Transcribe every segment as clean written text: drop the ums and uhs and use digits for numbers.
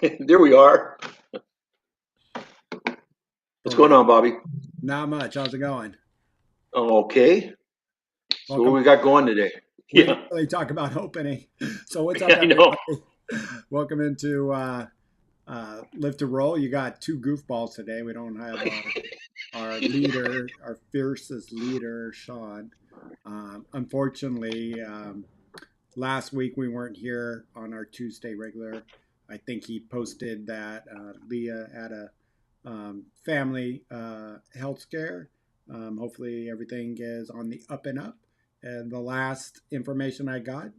There we are. All What's going right. on, Bobby? Not much. How's it going? Okay. So what Welcome. we got going today? We didn't Yeah, really talk about opening. So what's up, I know. everybody? Welcome into Live to Roll. You got two goofballs today. We don't have our leader, our fiercest leader, Sean. Unfortunately, last week we weren't here on our Tuesday regular. I think he posted that Leah had a family health scare. Hopefully, everything is on the up and up. And the last information I got,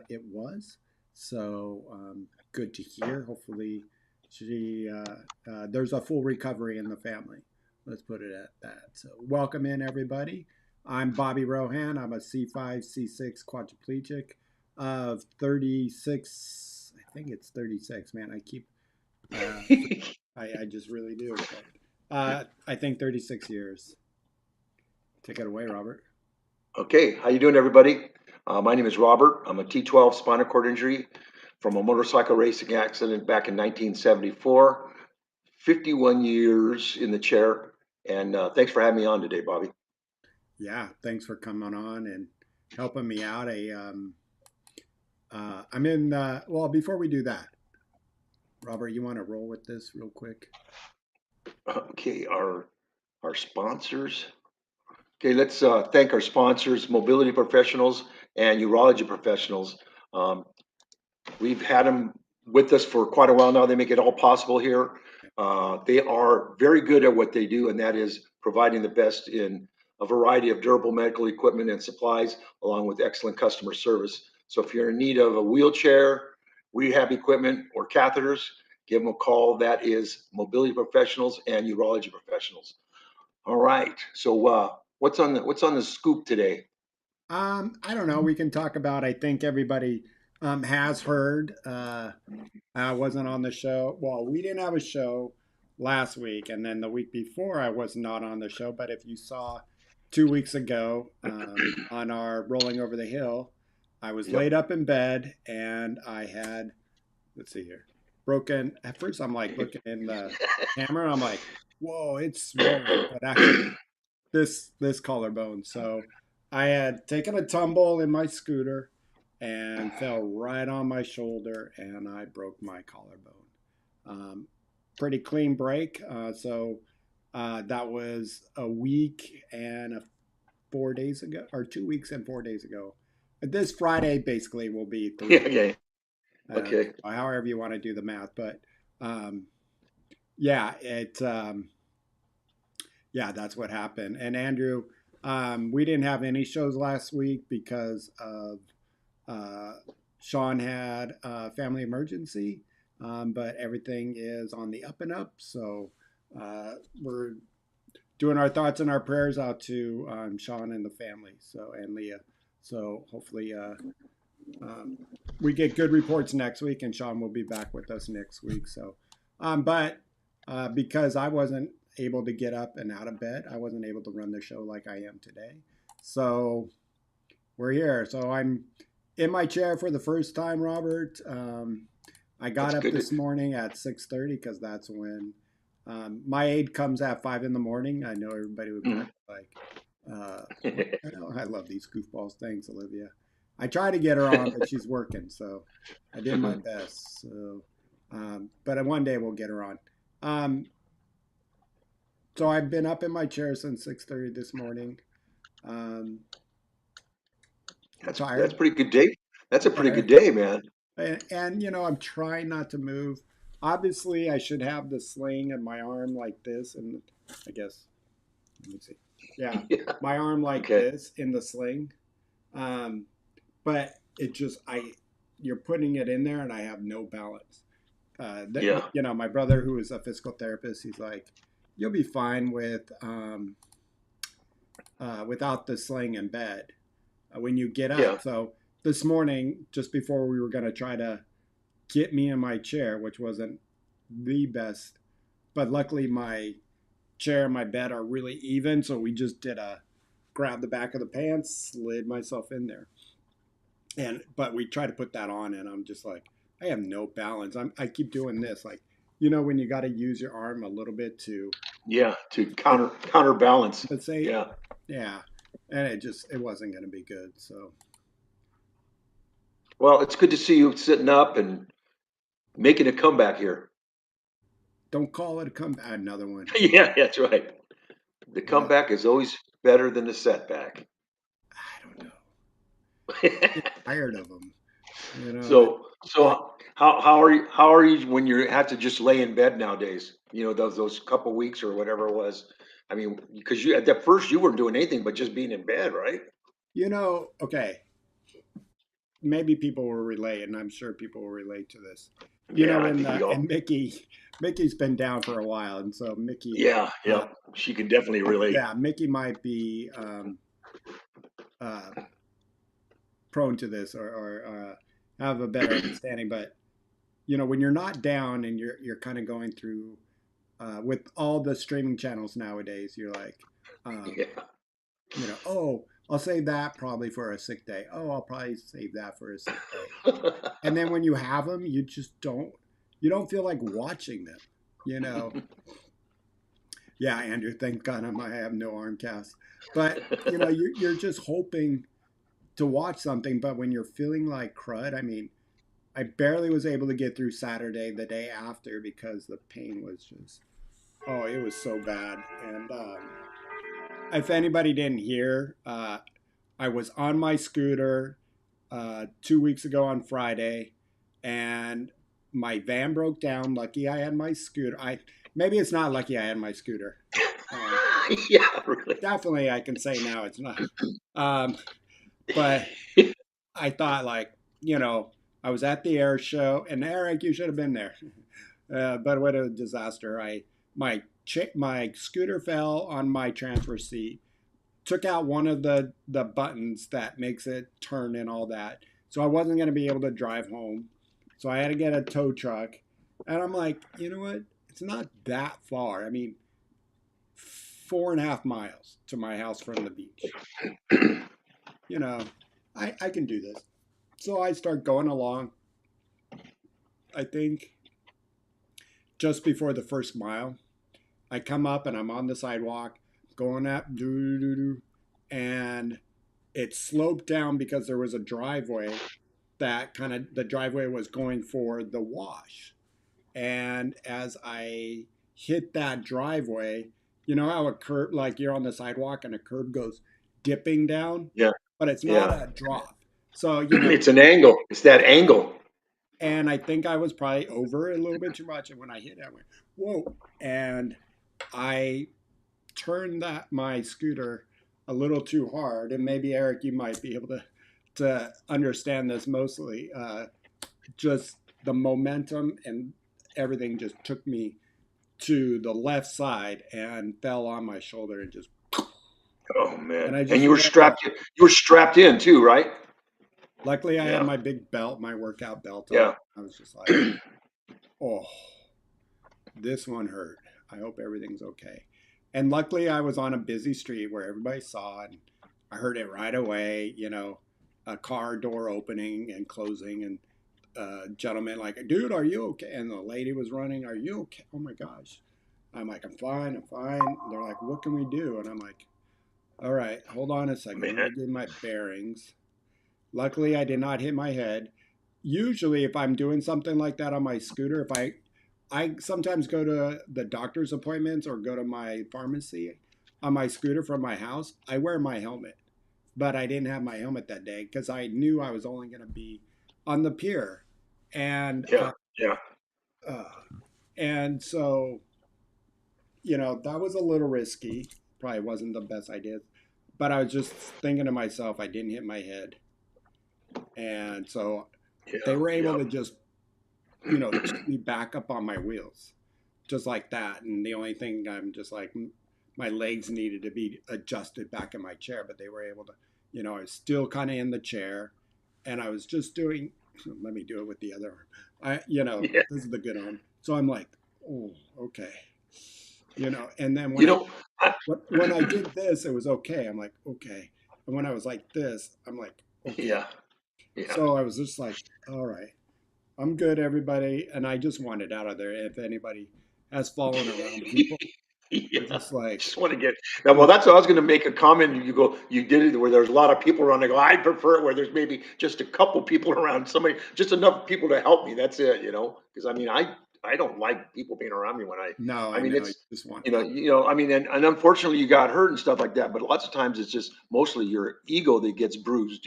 it was. So good to hear. Hopefully, there's a full recovery in the family. Let's put it at that. So, welcome in, everybody. I'm Bobby Rohan. I'm a C5, C6 quadriplegic of 36. I think it's 36, man. I keep uh, I just really do. But I think 36 years. Take it away, Robert. Okay, how you doing, everybody? My name is Robert. I'm a T12 spinal cord injury from a motorcycle racing accident back in 1974. 51 years in the chair, and thanks for having me on today, Bobby. Yeah, thanks for coming on and helping me out. I'm in. Well, before we do that, Robert, you want to roll with this real quick? Okay, our sponsors. Okay, let's thank our sponsors, mobility professionals and urology professionals. Um, We've had them with us for quite a while now. They make it all possible here. They are very good at what they do, and that is providing the best in a variety of durable medical equipment and supplies, along with excellent customer service. So if you're in need of a wheelchair, rehab equipment, or catheters, give them a call. That is mobility professionals and urology professionals. All right. So what's on the scoop today? I don't know. We can talk about. I think everybody has heard. I wasn't on the show. Well, we didn't have a show last week, and then the week before, I was not on the show. But if you saw 2 weeks ago on our Rolling Over the Hill, I was laid Yep. up in bed and I had, let's see here, broken. At first, I'm like looking in the camera, and I'm like, whoa, it's swollen, but actually, this collarbone. So I had taken a tumble in my scooter and fell right on my shoulder, and I broke my collarbone. Um, Pretty clean break. That was a week and 4 days ago, or 2 weeks and 4 days ago. This Friday basically will be 3 weeks. Okay. Uh, Okay. However you want to do the math, but um, yeah, yeah, that's what happened. And Andrew, we didn't have any shows last week because of uh, Sean had a family emergency, but everything is on the up and up. So we're doing our thoughts and our prayers out to Sean and the family. So and Leah. So hopefully um, we get good reports next week, and Sean will be back with us next week. So, but because I wasn't able to get up and out of bed, I wasn't able to run the show like I am today. So we're here. So I'm in my chair for the first time, Robert. I got That's up good. this morning at 6:30 because that's when my aide comes at 5 in the morning. I know everybody would Mhm. probably be like, "What the hell?" I love these goofballs. Thanks, Olivia. I try to get her on, but she's working, so I did my best. So, but one day we'll get her on. Um, so I've been up in my chair since 6:30 this morning. Um, That's Tired, pretty good day. That's a pretty good tired. day, man. And I'm trying not to move. Obviously, I should have the sling in my arm like this, and I guess let me see. Yeah, Yeah. my arm like Okay. this in the sling. Um, but it just you're putting it in there, and I have no balance. Yeah. My brother, who is a physical therapist, he's like, "You'll be fine without the sling in bed when you get Yeah. up." So this morning, just before we were going to try to get me in my chair, which wasn't the best. But luckily, my chair and my bed are really even. So we just did a grab the back of the pants, slid myself in there. But we tried to put that on, and I'm just like, I have no balance. I keep doing this, like, when you got to use your arm a little bit to Yeah, to to counterbalance. compensate. Yeah. Yeah, and it wasn't going to be good. So Well, it's good to see you sitting up and making a comeback here. don't call it a comeback. Another one. Yeah, that's right. The Uh, comeback is always better than the setback. I don't know. Get tired of them. You know. I So how are you when you have to just lay in bed nowadays? You know, those couple weeks or whatever it was. I mean, because you at that first you weren't doing anything but just being in bed, right? okay. Maybe people will relate, and I'm sure people will relate to this. Yeah, I When think we all. and Mickey's been down for a while, and so Yeah, uh, yeah. She can definitely relate. yeah, Mickey might be uh, prone to this or have a better understanding. But when you're not down and you're kind of going through with all the streaming channels nowadays, you're like, um, Yeah. oh, I'll save that probably for a sick day. Oh, I'll probably save that for a sick day. And then when you have them, you don't feel like watching them. You know, yeah, Andrew. Thank God I have no arm cast. But you're just hoping to watch something. But when you're feeling like crud, I mean, I barely was able to get through Saturday the day after because the pain was just, oh, it was so bad. And if anybody didn't hear, I was on my scooter 2 weeks ago on Friday, and my van broke down. Lucky I had my scooter. I Maybe it's not lucky I had my scooter. Uh, Yeah, really. Definitely, I can say now it's not. Um, but I thought, like, I was at the air show, and Eric, you should have been there. But what a disaster! My scooter fell on my transfer seat, took out one of the buttons that makes it turn and all that. So I wasn't going to be able to drive home. So I had to get a tow truck. And I'm like, you know what? It's not that far. I mean, 4.5 miles to my house from the beach. You know, I can do this. So I start going along. I think just before the first mile, I come up and I'm on the sidewalk going up, doo doo doo, and it sloped down because there was a driveway that kind of the driveway was going for the wash. And as I hit that driveway, you know how a curb, like you're on the sidewalk and a curb goes dipping down, Yeah, but it's not yeah. a drop. So, It's an angle. It's that angle. and I think I was probably over a little bit too much. And when I hit it, I went, whoa. And I turned my scooter a little too hard. And maybe, Eric, you might be able to understand this mostly. Just the momentum and everything just took me to the left side and fell on my shoulder and just, Oh and man. I And just remember, you were strapped in too, right? luckily I had Yeah. my big belt, my workout belt on. Yeah. I was just like, oh, this one hurt. I hope everything's okay. And luckily I was on a busy street where everybody saw it. And I heard it right away, a car door opening and closing, and gentleman like, dude, are you okay? And the lady was running, are you okay? Oh my gosh. I'm like, I'm fine, I'm fine. They're like, what can we do? And I'm like, all right, hold on a second. Let Man. me get my bearings. Luckily, I did not hit my head. Usually, if I'm doing something like that on my scooter, if I sometimes go to the doctor's appointments or go to my pharmacy on my scooter from my house, I wear my helmet. But I didn't have my helmet that day because I knew I was only going to be on the pier. And Yeah. Yeah. uh, and so, that was a little risky. Probably wasn't the best idea. But I was just thinking to myself, I didn't hit my head. And so they Yeah. were able Yeah. to just, tip me back up on my wheels, just like that. And the only thing I'm just like, my legs needed to be adjusted back in my chair, but they were able to, I was still kind of in the chair and I was just doing, let me do it with the other arm. Yeah. This is the good arm. So I'm like, oh, okay. And then You know, I, when I did this, it was okay. I'm like, okay. And when I was like this, I'm like, okay. yeah. Yeah. So I was just like, all right. I'm good, everybody. And I just wanted out of there. If anybody has fallen around people, they're Yeah, just like, just want to get now. Well, oof, that's what I was going to make a comment. You go, you did it where there's a lot of people around. I go, I prefer it where there's maybe just a couple people around, somebody, just enough people to help me. That's it, because I mean, I don't like people being around me when no, I I mean, know. You it's, just want out. I mean, and unfortunately you got hurt and stuff like that, but lots of times it's just mostly your ego that gets bruised.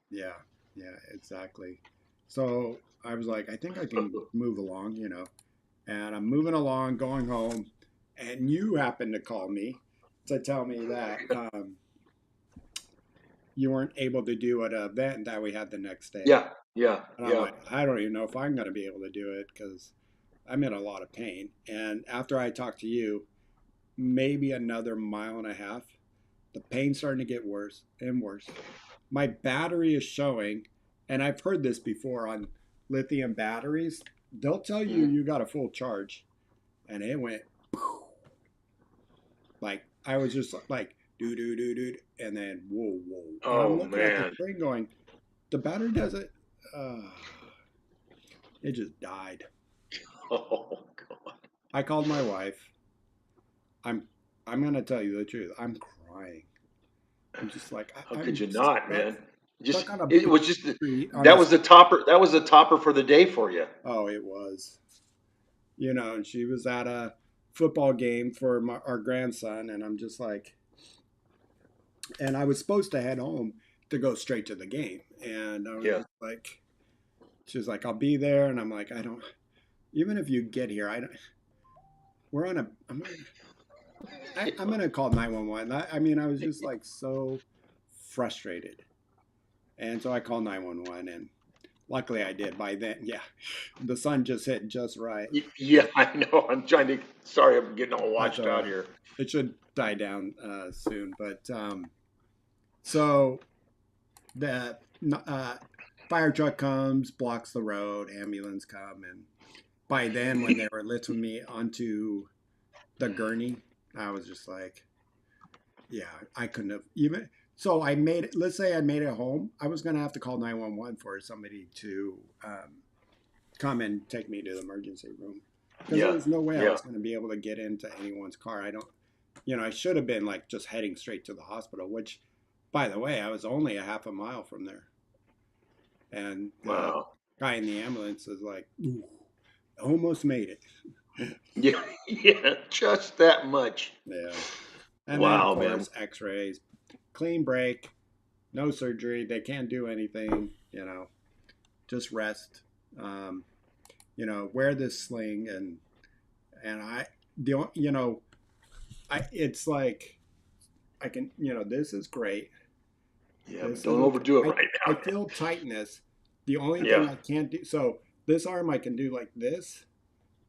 Yeah, yeah, exactly. So I was like, I think I can move along. And I'm moving along, going home. And you happened to call me to tell me that you weren't able to do an event that we had the next day. Yeah, yeah, And I'm yeah. like, I don't even know if I'm going to be able to do it because I'm in a lot of pain. And after I talked to you, maybe another mile and a half, the pain's starting to get worse and worse. My battery is showing, and I've heard this before on lithium batteries. They'll tell you Mhm. you got a full charge, and it went like I was just like do do do do, and then whoa whoa, and I'm Oh looking at the man. screen going, the battery doesn't. Uh, it just died. Oh God. I called my wife. I'm I'm gonna tell you the truth. I'm crying. I'm just like How could I'm you not, stuck man? Just stuck on a it busy was just street on that a. was the topper. That was the topper for the day for you. Oh, it was. And she was at a football game for our grandson, and I'm just like, and I was supposed to head home to go straight to the game, and I was Yeah. just like, she was like, I'll be there, and I'm like, I don't. Even if you get here, I don't. We're on a. I'm gonna call 911. I mean, I was just like so frustrated, and so I called 911, and luckily I did. By then, yeah, the sun just hit just right. Yeah, I know. I'm trying to. Sorry, I'm getting all That's washed all out right. here. It should die down soon, but so the uh, fire truck comes, blocks the road, ambulance come, and by then when they were lifting me onto the gurney, I was just like, yeah, I couldn't have even. So I made it. Let's say I made it home. I was gonna have to call 911 for somebody to come and take me to the emergency room because there Yeah, was no way I yeah. was going to be able to get into anyone's car. I don't, I should have been like just heading straight to the hospital, which, by the way, I was only a half a mile from there. And the Wow. guy in the ambulance is like, "Ooh, almost made it." Yeah, yeah. Just that much. Yeah. And then, of Wow, man. course, x rays, clean break, no surgery. They can't do anything, just rest. Um, wear this sling. And it's like, I can, this is great. Yeah, but This is don't okay. overdo it I, right I now. feel tightness. The only thing Yeah, I can't do, so this arm I can do like this.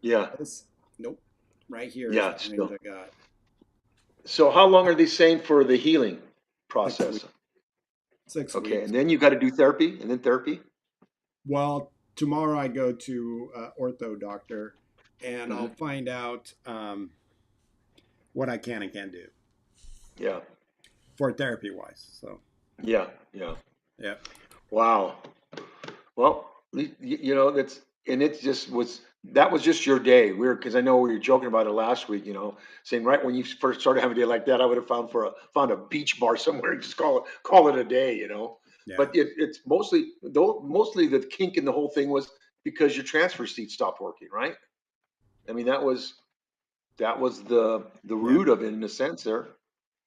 yeah, This, nope. Right here is yeah. the range Still. I got. So, how long are they saying for the healing 6 weeks. process? 6 weeks. Okay, and then you got to do therapy, and then therapy. Well, tomorrow I go to ortho doctor, and I'll Hmm. find out what I can and can't do Yeah, for therapy wise. So, yeah, yeah. yeah, Wow. Well, that's and it just was that was just your day. Weird because I know we were joking about it last week. Saying right when you first started having a day like that, I would have found a beach bar somewhere and just call it a day. yeah, But it's mostly the kink in the whole thing was because your transfer seat stopped working, right? I mean that was the yeah. root of it in a sense there.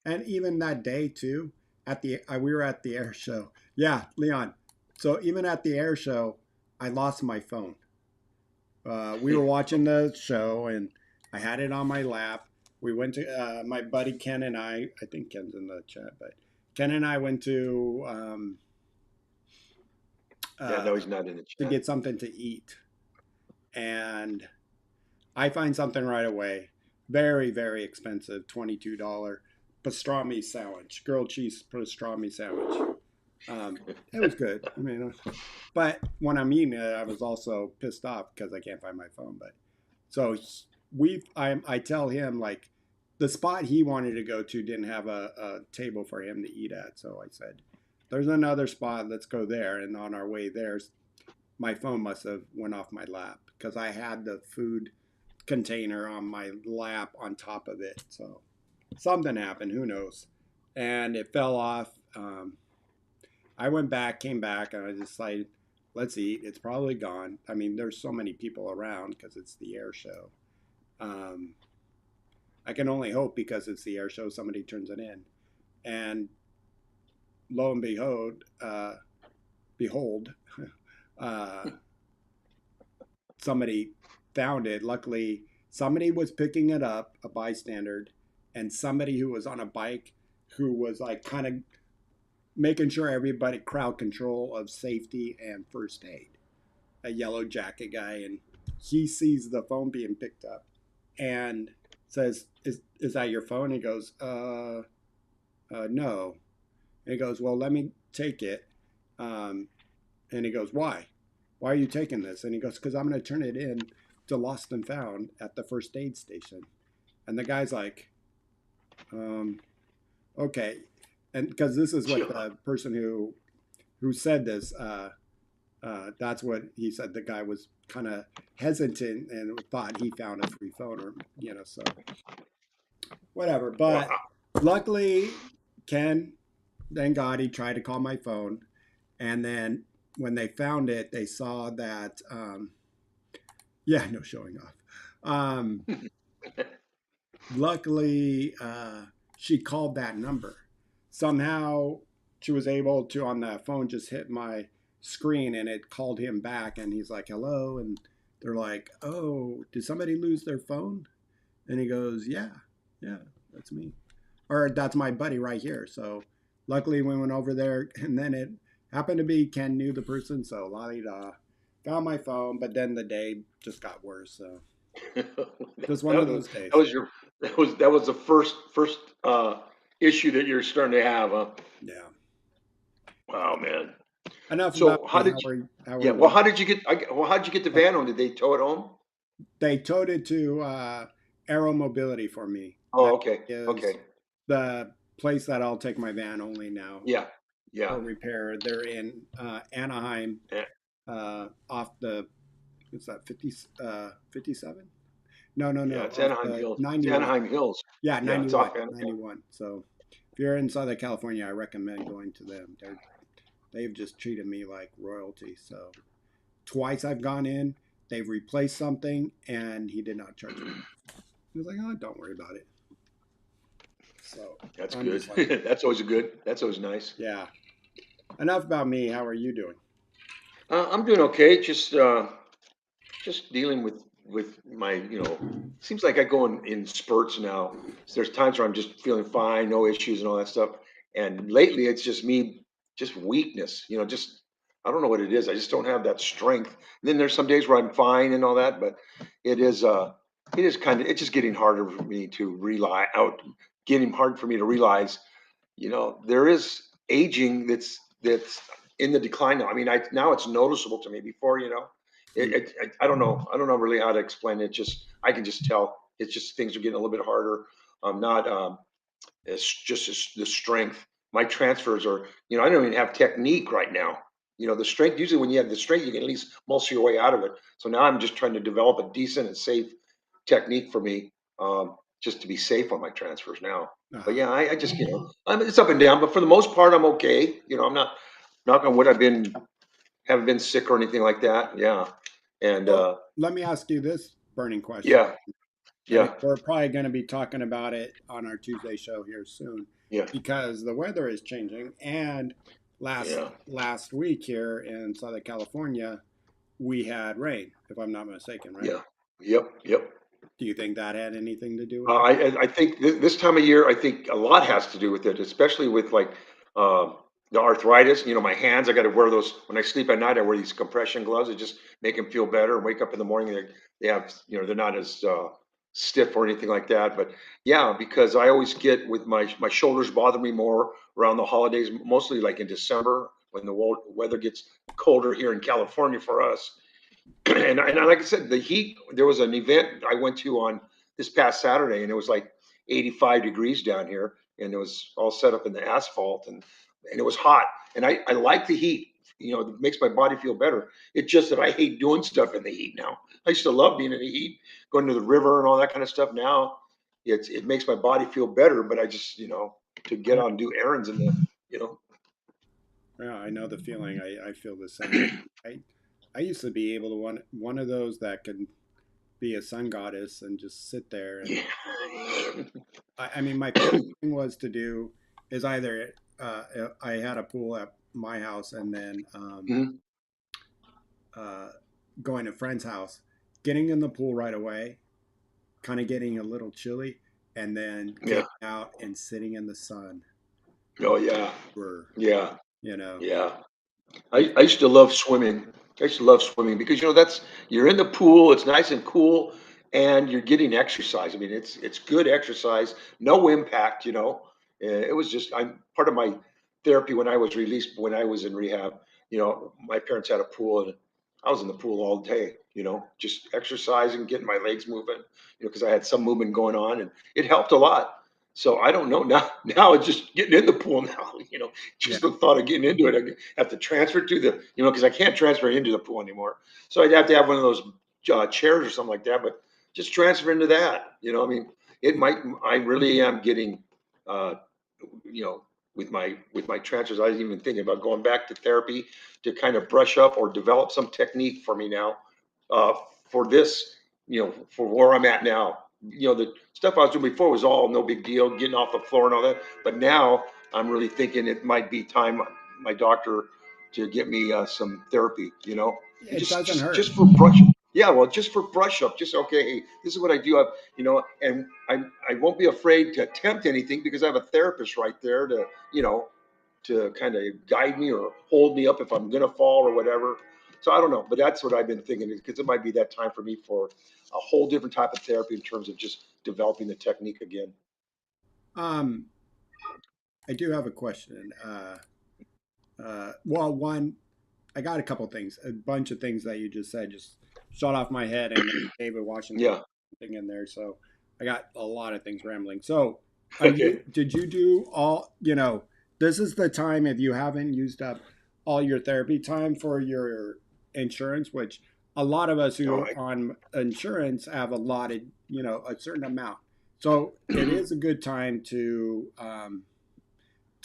And even that day too, we were at the air show. Yeah, Leon. So even at the air show, I lost my phone. We were watching the show, and I had it on my lap. We went to my buddy Ken and I. I think Ken's in the chat, but Ken and I went Yeah, uh, no, he's not in the to chat. get something to eat, and I find something right away. Very, very expensive, $22 pastrami sandwich, grilled cheese pastrami sandwich. It was good. I mean, but when I'm eating it, I was also pissed off because I can't find my phone. But so I tell him like the spot he wanted to go to didn't have a table for him to eat at. So I said, there's another spot. Let's go there. And on our way there, my phone must have went off my lap because I had the food container on my lap on top of it. So something happened. Who knows? And it fell off. I went back, came back, and I decided, let's eat. It's probably gone. I mean, there's so many people around because it's the air show. Um, I can only hope because it's the air show, somebody turns it in. And lo and behold, uh, somebody found it. Luckily, somebody was picking it up, a bystander, and somebody who was on a bike who was like kind of making sure everybody crowd control of safety and first aid. A yellow jacket guy, and he sees the phone being picked up and says, "Is that your phone?" He goes, no." And he goes, "Well, let me take it." Um, and he goes, "Why? Why are you taking this?" And he goes, "Because I'm going to turn it in to Lost and Found at the first aid station." And the guy's like, um, "Okay," and because this is what Yeah. the person who said this, that's what he said. The guy was kind of hesitant and thought he found a free phone, or so whatever. Well, But luckily, Ken, thank God, he tried to call my phone, and then when they found it, they saw that. Yeah, no showing off. Um, Luckily, she called that number. Somehow, she was able to on that phone just hit my screen, and it called him back, and he's like, "Hello," and they're like, "Oh, did somebody lose their phone?" And he goes, "Yeah, yeah, that's me, or that's my buddy right here." So luckily, we went over there, and then it happened to be Ken knew the person, so la di da, found my phone. But then the day just got worse. So just one of those that days. was your that was the first issue that you're starting to have, huh? Yeah. Wow, man. Enough about So me. how did you? How are Yeah. Well, you? how did you get? Well, how did you get the van home? Did they tow it home? They towed it to Aero Mobility for me. That Oh, okay. is Okay. the place that I'll take my van only now Yeah. Yeah. for repair. They're in Anaheim, Yeah. off the what's that 57? No, no, Yeah. no, It's off Anaheim the Hills. It's 91. Anaheim Hills. Yeah, Yeah. It's 91, off Anaheim. 91. So if you're in Southern California, I recommend going to them. They've just treated me like royalty. So twice I've gone in, they've replaced something, and he did not charge me. He was like, "Oh, don't worry about it." So That's I'm good. just like, That's always good. That's always nice. yeah. Enough about me. How are you doing? I'm doing okay. Just dealing with my, seems like I go in spurts now. So there's times where I'm just feeling fine, no issues and all that stuff. And lately it's just me, just weakness, just I don't know what it is. I just don't have that strength. And then there's some days where I'm fine and all that, but it is it's just getting harder for me to getting hard for me to realize, there is aging that's in the decline now. I mean, now it's noticeable to me. Before, I don't know. I don't know really how to explain it. Just I can just tell. It's just things are getting a little bit harder. I'm not. It's just the strength. My transfers are. I don't even have technique right now. The strength. Usually, when you have the strength, you can at least muscle your way out of it. So now I'm just trying to develop a decent and safe technique for me, just to be safe on my transfers now. But Uh, yeah, I just it's up and down. But for the most part, I'm okay. I'm not knock on wood. Haven't been sick or anything like that. Yeah, and well, let me ask you this burning question. yeah, And yeah, we're probably going to be talking about it on our Tuesday show here soon yeah, because the weather is changing. And yeah, last week here in Southern California, we had rain, if I'm not mistaken, right? yeah, yep, yep. Do you think that had anything to do with it? I think this time of year, I think a lot has to do with it, especially with like the arthritis. My hands. I got to wear those when I sleep at night. I wear these compression gloves. It just make them feel better. And wake up in the morning, they have they're not as stiff or anything like that. But yeah, because I always get with my shoulders bother me more around the holidays, mostly like in December when the weather gets colder here in California for us. And like I said, the heat. There was an event I went to on this past Saturday, and it was like 85 degrees down here, and it was all set up in the asphalt, and it was hot. And I like the heat. it makes my body feel better. It's just that I hate doing stuff in the heat now. I used to love being in the heat, going to the river and all that kind of stuff. Now it makes my body feel better, but I just, to get Yeah, on, do errands in the, you know, yeah, I know the feeling. I feel the same. I used to be able to one of those that can be a sun goddess and just sit there. And yeah. I mean, my favorite thing was to do is either I had a pool at my house, and then Mhm. uh, going to a friend's house, getting in the pool right away, kind of getting a little chilly, and then Yeah. getting out and sitting in the sun Oh yeah. for, Yeah. you know, Yeah. it's I used to love swimming. I used to love swimming because that's you're in the pool, it's nice and cool, and you're getting exercise. I mean, it's good exercise, no impact. It was just I'm part of my therapy when I was released when I was in rehab. My parents had a pool and I was in the pool all day. Just exercising, getting my legs moving. Because I had some movement going on, and it helped a lot. So I don't know now. Now it's just getting in the pool now. yeah. Just the thought of getting into it. Have to transfer to because I can't transfer into the pool anymore. So I'd have to have one of those chairs or something like that. But just transfer into that. I mean, it might. I really am getting, uh, you know, with my transfers. I was even thinking about going back to therapy to kind of brush up or develop some technique for me now, uh, for this. For where I'm at now. The stuff I was doing before was all no big deal, getting off the floor and all that. But now I'm really thinking it might be time my doctor to get me some therapy. And It just doesn't just hurt. just for brush up. Yeah, well, just for brush up. Just okay. Hey, this is what I do. And I won't be afraid to attempt anything because I have a therapist right there to kind of guide me or hold me up if I'm gonna fall or whatever. So I don't know, but that's what I've been thinking because it might be that time for me for a whole different type of therapy in terms of just developing the technique again. Um, I do have a question. Well, one, I got a couple things, a bunch of things that you just said just shot off my head, and then David Washington Yeah. thing in there. So I got a lot of things rambling. So, Okay. did you do all? This is the time if you haven't used up all your therapy time for your insurance, which a lot of us All who right. on insurance have allotted, a certain amount. So it is a good time to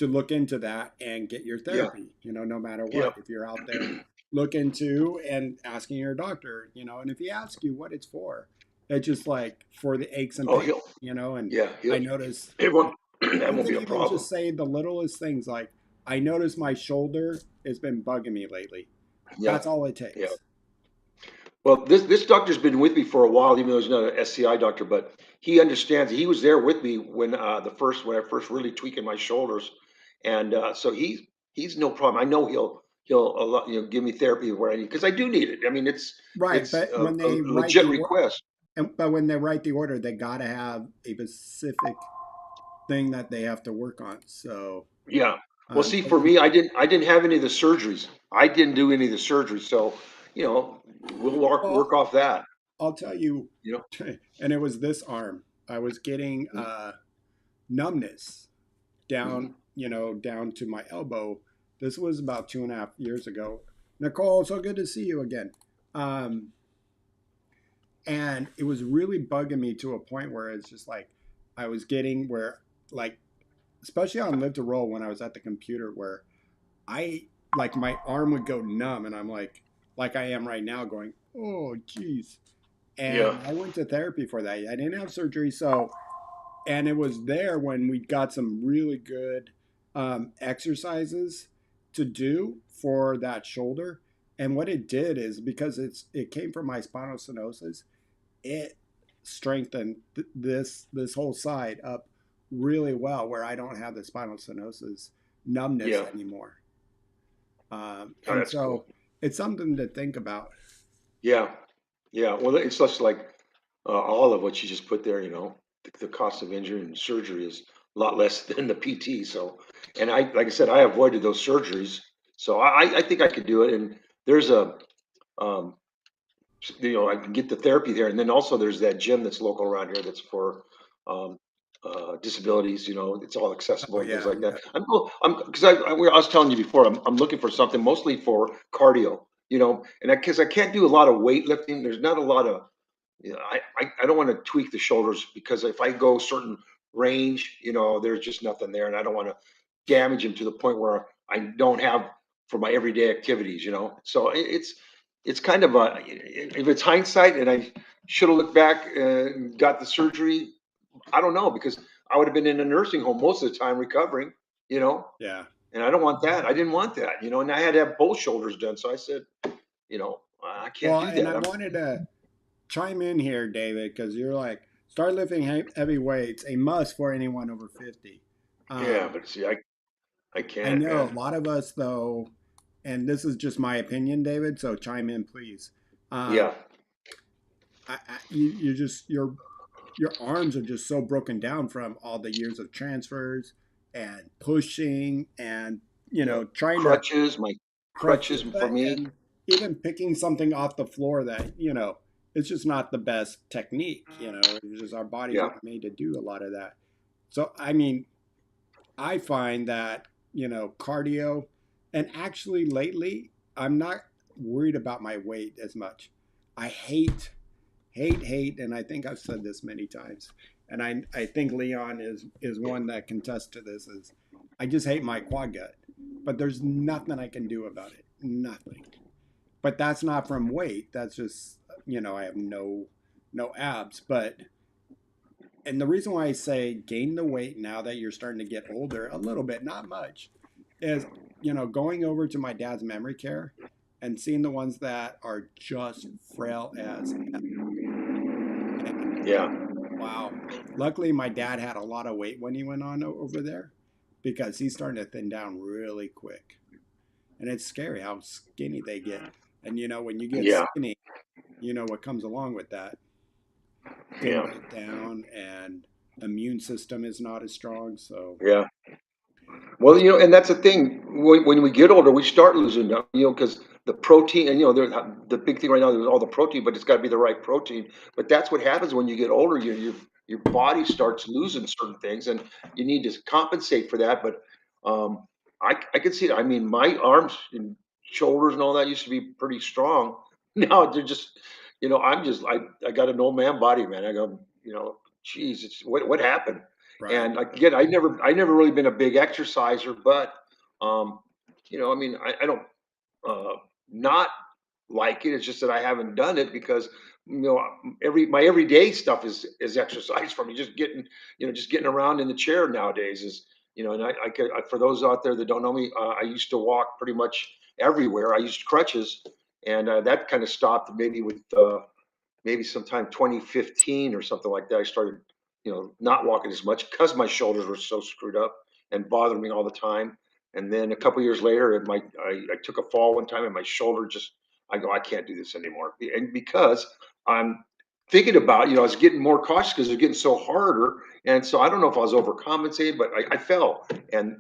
look into that and get your Yeah. therapy, no matter Yeah. what. If you're out there, look into and asking your doctor, and if he asks you what it's for, it's just like for the aches and Oh, pains, he'll. and Yeah. I He'll. notice It won't. That you won't can be a even problem. just say the littlest things like, I notice my shoulder has been bugging me lately. Yeah. That's all it Yeah. takes. Well, this doctor's been with me for a while, even though he's not an SCI doctor, but he understands. He was there with me when when I first really tweaking my shoulders, and so he's no problem. I know he'll give me therapy where I need because I do need it. I mean, Right, it's but a, when a they write legit the request. but when they write the order, they got to have a specific thing that they have to work on. So, Yeah. Well, see, but for me, I didn't have any of the surgeries. I didn't do any of the surgeries, so you know we'll work well, off that. I'll tell you, You know. and it was this arm. I was getting numbness down, Hmm. down to my elbow. This was about 2.5 years ago. Nicole, so good to see you again. Um, and it was really bugging me to a point where it's just like I was getting where, like, especially on Live to Roll when I was at the computer, where I like my arm would go numb, and I'm like I am right now, going, oh, geez. Yeah. And I went to therapy for that. I didn't have surgery, so and it was there when we got some really good exercises to do for that shoulder. And what it did is because it came from my spinal stenosis, it strengthened this whole side up really well, where I don't have the spinal stenosis numbness Yeah. anymore. Oh, And that's cool. so it's something to think about. Yeah. Yeah. Well, it's just like all of what you just put there. The cost of injury and surgery is a lot less than the PT. So, and like I said, I avoided those surgeries. So I think I could do it. And there's um, I can get the therapy there. And then also there's that gym that's local around here that's for, um, disabilities. It's all accessible Oh and things yeah, like that. yeah, Because I was telling you before, I'm looking for something mostly for cardio. And because I can't do a lot of weightlifting, there's not a lot of I don't want to tweak the shoulders because if I go certain range, there's just nothing there, and I don't want to damage them to the point where I don't have for my everyday activities. So it's kind of a if it's hindsight and I should have looked back and got the surgery. I don't know because I would have been in a nursing home most of the time recovering, you know, yeah. and I don't want that. I didn't want that, and I had to have both shoulders done. So I said, I can't Well, do and that. I wanted to chime in here, David, because you're like start lifting heavy weights, a must for anyone over 50. Yeah, Um, but see, I I can't, know a man. lot of us though, and this is just my opinion, David. So chime in, please. Um, Yeah, you just your arms are just so broken down from all the years of transfers and pushing and yeah. trying to My crutch crutches it, for but me. and even picking something off the floor that it's just not the best technique. It's just our bodies Yeah, aren't made to do a lot of that. So I mean, I find that cardio, and actually lately I'm not worried about my weight as much. I hate, and I think I've said this many times, and I think Leon is one that contests to this. Is I just hate my quad gut, but there's nothing I can do about it. Nothing. But that's not from weight. That's just I have no abs. But and the reason why I say gain the weight now that you're starting to get older a little bit, not much, is going over to my dad's memory care and seeing the ones that are just frail as yeah, wow. Luckily, my dad had a lot of weight when he went on over there because he's starting to thin down really quick. And it's scary how skinny they get. And when you get yeah, skinny, what comes along with that thin yeah, right down and immune system is not as strong. So yeah. Well, it's and that's the thing. When we get older, we start losing, because the protein, and the big thing right now is all the protein, but it's got to be the right protein. But that's what happens when you get older. Your body starts losing certain things, and you need to compensate for that. But um, I can see it. I mean, my arms and shoulders and all that used to be pretty strong. Now they're just, I got an old man body, man. I go, geez, it's what happened? right. And again, I never really been a big exerciser, but um, I mean, I don't uh, not like it. It's just that I haven't done it because my everyday stuff is exercise for me. Just getting around in the chair nowadays is and for those out there that don't know me, I used to walk pretty much everywhere. I used crutches, and that kind of stopped maybe with maybe sometime 2015 or something like that. I started, not walking as much because my shoulders were so screwed up and bothering me all the time. And then a couple years later, I took a fall one time and my shoulder just, I go, I can't do this anymore. And because I'm thinking about, I was getting more cautious because it was getting so harder. And so I don't know if I was overcompensating, but I fell and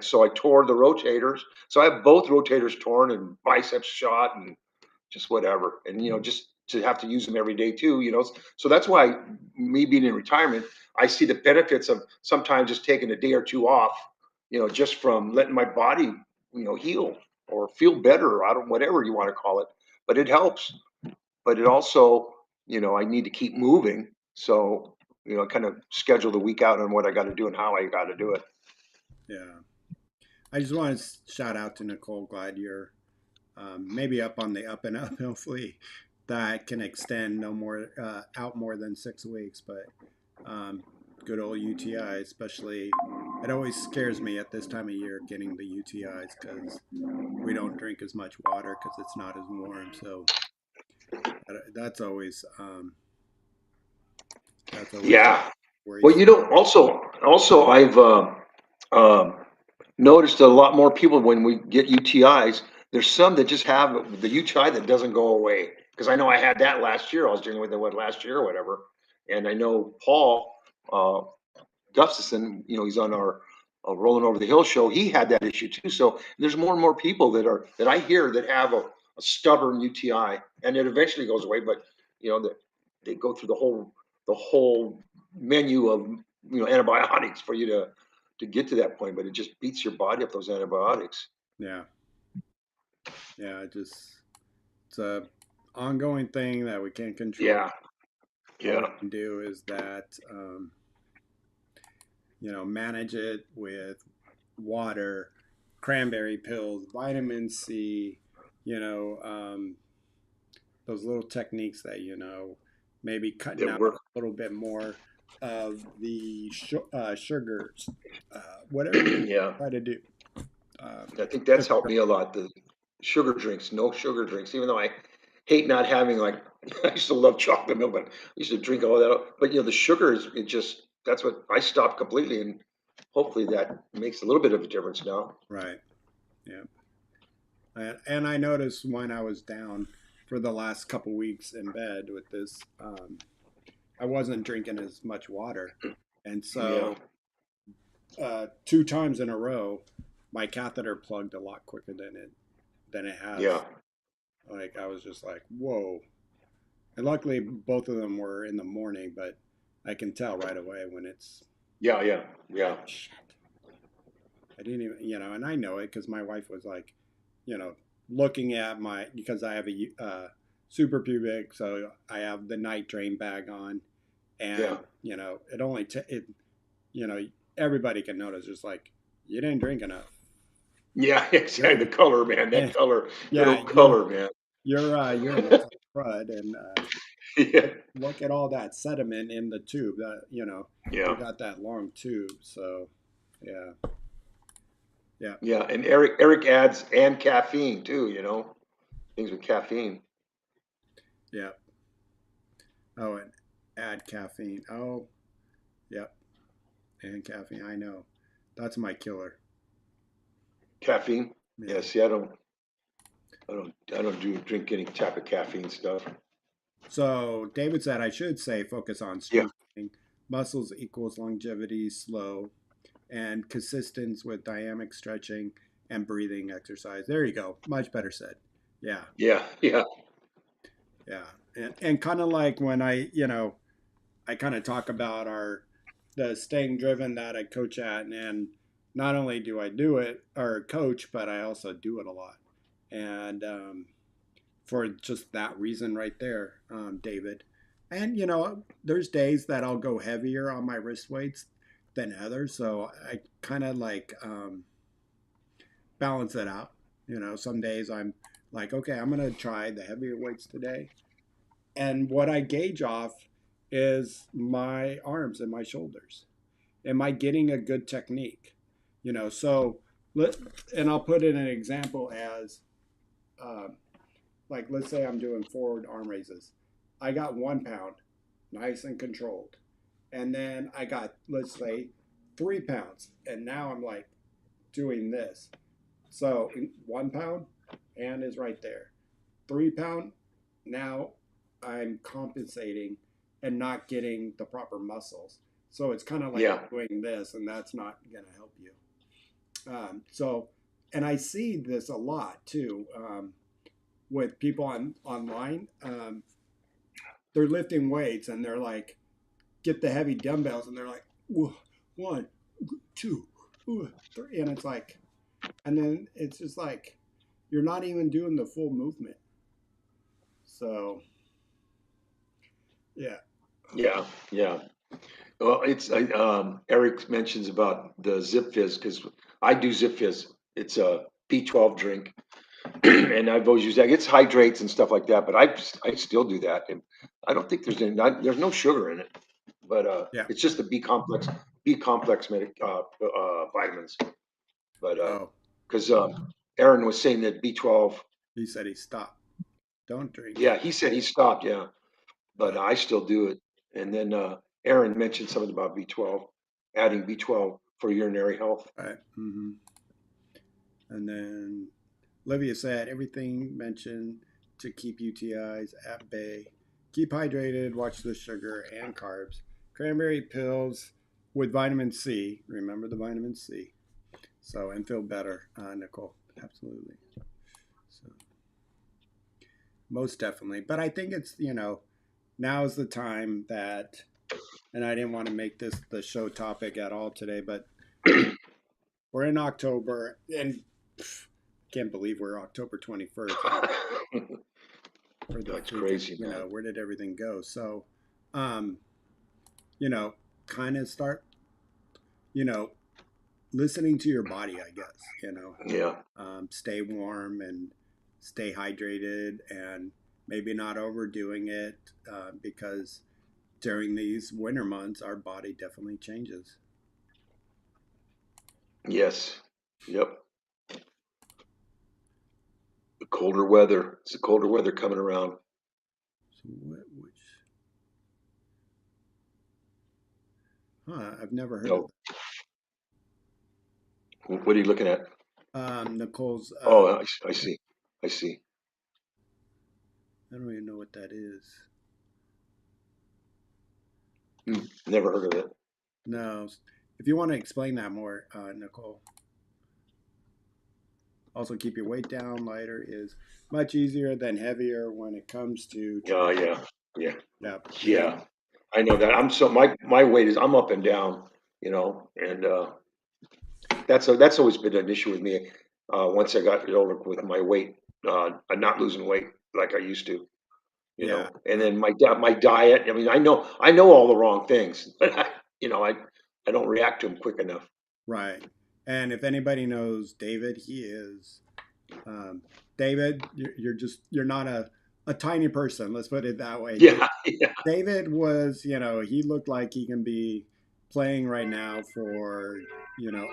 so I tore the rotators. So I have both rotators torn and biceps shot and just whatever. And, just to have to use them every day too. So that's why me being in retirement, I see the benefits of sometimes just taking a day or two off, just from letting my body, heal or feel better. I don't, whatever you want to call it, but it helps. But it also, I need to keep moving. So, kind of schedule the week out on what I got to do and how I got to do it. Yeah. I just want to shout out to Nicole. Glad you're maybe up on the up and up. Hopefully, that can extend no more out more than 6 weeks. But good old UTI, especially, it always scares me at this time of year getting the UTIs because we don't drink as much water because it's not as warm. So that's always Yeah. Well, worrisome. also I've um, noticed a lot more people when we get UTIs. There's some that just have the UTI that doesn't go away. Because I know I had that last year. I was dealing with it last year or whatever. And I know Paul uh, Gustafson, he's on our Rolling Over the Hill show. He had that issue too. So there's more and more people that I hear that have a stubborn UTI, and it eventually goes away. But that they go through the whole the whole menu of antibiotics for you to get to that point, but it just beats your body up those antibiotics. Yeah. Yeah. It's a ongoing thing that we can't control. Yeah, All we yeah, can do is that, manage it with water, cranberry pills, vitamin C, you know, those little techniques that, maybe cutting that out a work. little bit more of the sugars, whatever you Yeah, try to do. Um, I think that's just, helped me a lot. The sugar drinks, no sugar drinks, even though I hate not having like I used to love chocolate milk, but I used to drink all that. But the sugars, it just that's what I stopped completely, and hopefully that makes a little bit of a difference now. right. Yeah. And I noticed when I was down for the last couple weeks in bed with this, I wasn't drinking as much water. And Yeah, so 2 times in a row, my catheter plugged a lot quicker than it yeah, has. Like I was just like, whoa. And luckily, both of them were in the morning, but I can tell right away when it's yeah, yeah, yeah, like, shit. I didn't even, and I know it because my wife was like, looking at because I have a super pubic, so I have the night drain bag on, yeah, and it only you know everybody can notice, just like you didn't drink enough. yeah. You're, Exactly. The color, man. That color, good yeah, old color, man. your urine looks like crud, and Yeah, look at all that sediment in the tube. That yeah, you got that long tube, so yeah, yeah, yeah. And Eric adds and caffeine too. Things with caffeine. yeah. Oh, and add caffeine. Oh, yep, and caffeine. I know, that's my killer. Caffeine. Yeah. Yeah. See, I don't do drink any type of caffeine stuff. So David said I should say focus on Yeah, strengthening muscles equals longevity, slow, and consistence with dynamic stretching and breathing exercise. There you go. Much better said. Yeah, yeah, yeah, yeah. And kind of like when I kind of talk about the staying driven that I coach at, and not only do I do it or coach, but I also do it a lot. And for just that reason right there, David. And there's days that I'll go heavier on my wrist weights than others, so I kind of like balance it out. Some days I'm like, okay, I'm gonna try the heavier weights today, and what I gauge off is my arms and my shoulders. Am I getting a good technique? So let and I'll put in an example as um, like let's say I'm doing forward arm raises. I got 1 pound, nice and controlled. And then I got, let's say, 3 pounds. And now I'm like doing this. So 1 pound, hand is right there. 3 pound, now I'm compensating and not getting the proper muscles. So it's kind of like yeah, doing this, and that's not going to help you. So, and I see this a lot too. With people online. They're lifting weights and they're like, get the heavy dumbbells, and they're like, one, two, three, and it's like, and then it's just like, you're not even doing the full movement. So yeah, yeah, yeah. Well, Eric mentions about the Zip Fizz because I do Zip Fizz. It's a B12 drink, and I've always used that. It's hydrates and stuff like that, but I still do that, and I don't think there's no sugar in it, but yeah. it's just the B complex vitamins. But Oh, because Aaron was saying that B12, he said he stopped. Don't drink yeah, it. he said he stopped, yeah, but But I still do it. And then Aaron mentioned something about B12, adding B12 for urinary health. right. And then Olivia said everything mentioned to keep UTIs at bay. Keep hydrated, watch the sugar and carbs. Cranberry pills with vitamin C. Remember the vitamin C. So, and feel better, Nicole. Absolutely. So, most definitely. But I think it's, now is the time that and I didn't want to make this the show topic at all today, but you know, we're in October, and can't believe we're October 21st. For the That's freaking, crazy, man. where did everything go? So, um, you know, kind of start, you know, listening to your body, I guess, Yeah. stay warm and stay hydrated and maybe not overdoing it because during these winter months, our body definitely changes. Yes. Yep. The colder weather. It's the colder weather coming around. So, I've never heard of Oh, what are you looking at? that. Nicole's, Oh, I see. I see. I don't even know what that is. Never heard of it. No, if you want to explain that more, Nicole. Also, keep your weight down. Lighter is much easier than heavier when it comes to Yeah, training. yeah, yeah, Yep. Yep. yeah. I know that. I'm so my weight is I'm up and down, and that's always been an issue with me. Once I got older with my weight, I'm not losing weight like I used to, Yeah. and then my diet. I mean, I know all the wrong things, but I don't react to them quick enough. Right. And if anybody knows David, he is David. You're not a tiny person. Let's put it that way. Yeah, yeah. David was, he looked like he can be playing right now for,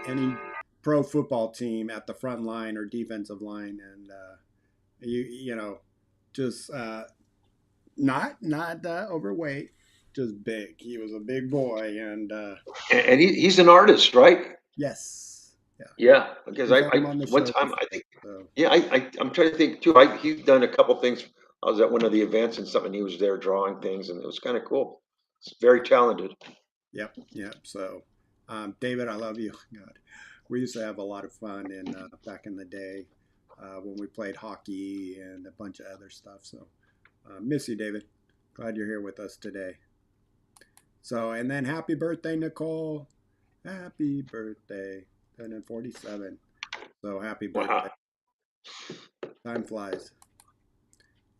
any pro football team at the front line or defensive line, and just not overweight, just big. He was a big boy, and And he's an artist, right? yes, yeah, Yeah, because we've I, had him I on the one show time I before. think, So yeah, I'm trying to think too. He's done a couple things. I was at one of the events and something. He was there drawing things, and it was kind of cool. He's very talented. yep, yep. So David, I love you. God, we used to have a lot of fun in back in the day when we played hockey and a bunch of other stuff. So miss you, David. Glad you're here with us today. So and then happy birthday, Nicole. Happy birthday. Turning 47. So happy birthday. Wow. Time flies.